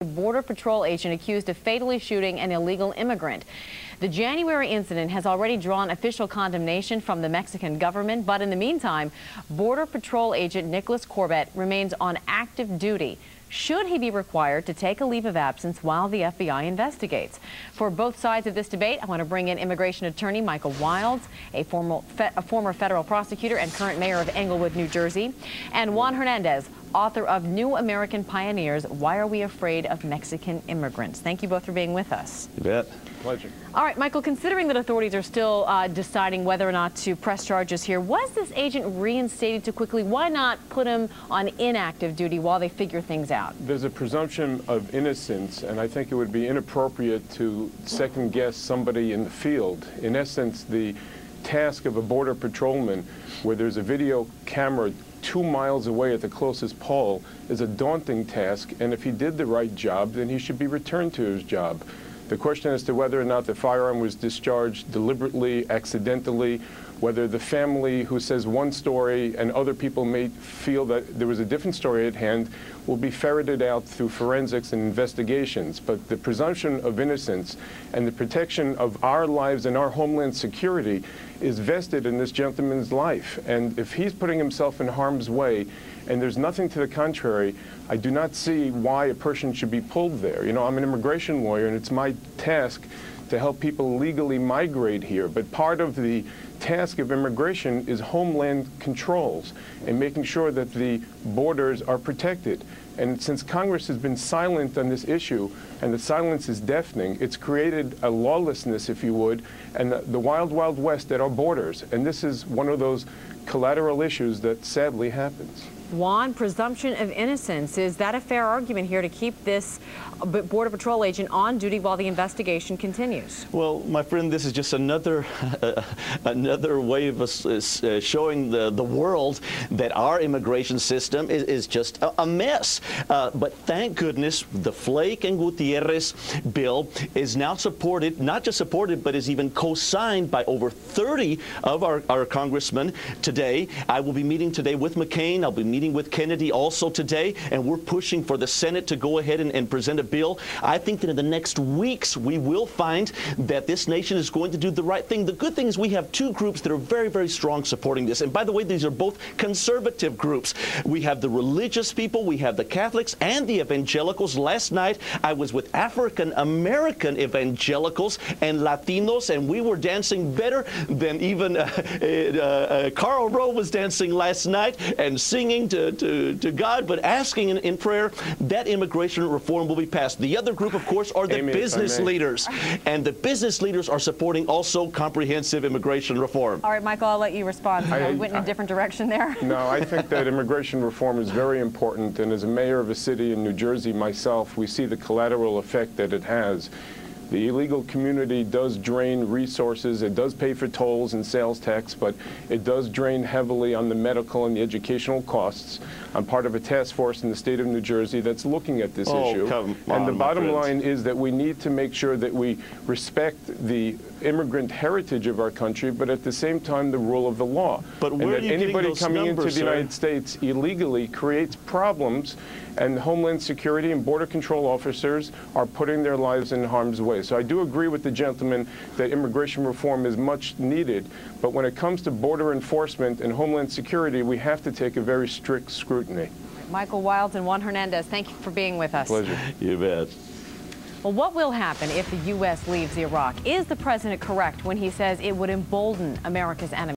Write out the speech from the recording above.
A Border Patrol agent accused of fatally shooting an illegal immigrant. The January incident has already drawn official condemnation from the Mexican government, but in the meantime, Border Patrol agent Nicholas Corbett remains on active duty. Should he be required to take a leave of absence while the FBI investigates? For both sides of this debate, I want to bring in immigration attorney Michael Wilds, a former federal prosecutor and current mayor of Englewood, New Jersey, and Juan Hernandez, author of New American Pioneers, Why Are We Afraid of Mexican Immigrants? Thank you both for being with us. You bet. Pleasure. All right, Michael, considering that authorities are still deciding whether or not to press charges here, was this agent reinstated too quickly? Why not put him on inactive duty while they figure things out? There's a presumption of innocence, and I think it would be inappropriate to second-guess somebody in the field. In essence, the task of a border patrolman, where there's a video camera 2 miles away at the closest pole, is a daunting task, and if he did the right job, then he should be returned to his job. The question as to whether or not the firearm was discharged deliberately, accidentally, whether the family who says one story and other people may feel that there was a different story at hand will be ferreted out through forensics and investigations. But the presumption of innocence and the protection of our lives and our homeland security is vested in this gentleman's life. And if he's putting himself in harm's way and there's nothing to the contrary, I do not see why a person should be pulled there. You know, I'm an immigration lawyer, and it's my task to help people legally migrate here. But part of the task of immigration is homeland controls and making sure that the borders are protected. And since Congress has been silent on this issue, and the silence is deafening, it's created a lawlessness, if you would, and the wild, wild west at our borders. And this is one of those collateral issues that sadly happens. Juan, presumption of innocence. Is that a fair argument here to keep this Border Patrol agent on duty while the investigation continues? Well, my friend, this is just another another way of us showing the world that our immigration system is just a mess. But thank goodness the Flake and Gutierrez bill is now supported, not just supported, but is even co-signed by over 30 of our congressmen today. I will be meeting today with McCain. I'll be meeting with Kennedy also today, and we're pushing for the Senate to go ahead and present a bill. I think that in the next weeks we will find that this nation is going to do the right thing. The good thing is we have two groups that are very, very strong supporting this. And by the way, these are both conservative groups. We have the religious people, we have the Catholics, and the evangelicals. Last night I was with African American evangelicals and Latinos, and we were dancing better than even Karl Rove was dancing last night and singing to God, but asking in prayer that immigration reform will be passed. The other group, of course, are the business leaders. And the business leaders are supporting also comprehensive immigration reform. All right, Michael, I'll let you respond. We went in a different direction there. No, I think that immigration reform is very important. And as a mayor of a city in New Jersey myself, we see the collateral effect that it has. The illegal community does drain resources. It does pay for tolls and sales tax, but it does drain heavily on the medical and the educational costs. I'm part of a task force in the state of New Jersey that's looking at this issue. And the bottom line is that we need to make sure that we respect the immigrant heritage of our country, but at the same time the rule of the law. But where and that anybody coming into the United States illegally creates problems, and Homeland Security and Border Control officers are putting their lives in harm's way. So I do agree with the gentleman that immigration reform is much needed, but when it comes to border enforcement and Homeland Security, we have to take a very strict scrutiny. Michael Wilds and Juan Hernandez, thank you for being with us. Pleasure. You bet. Well, what will happen if the U.S. leaves Iraq? Is the president correct when he says it would embolden America's enemies?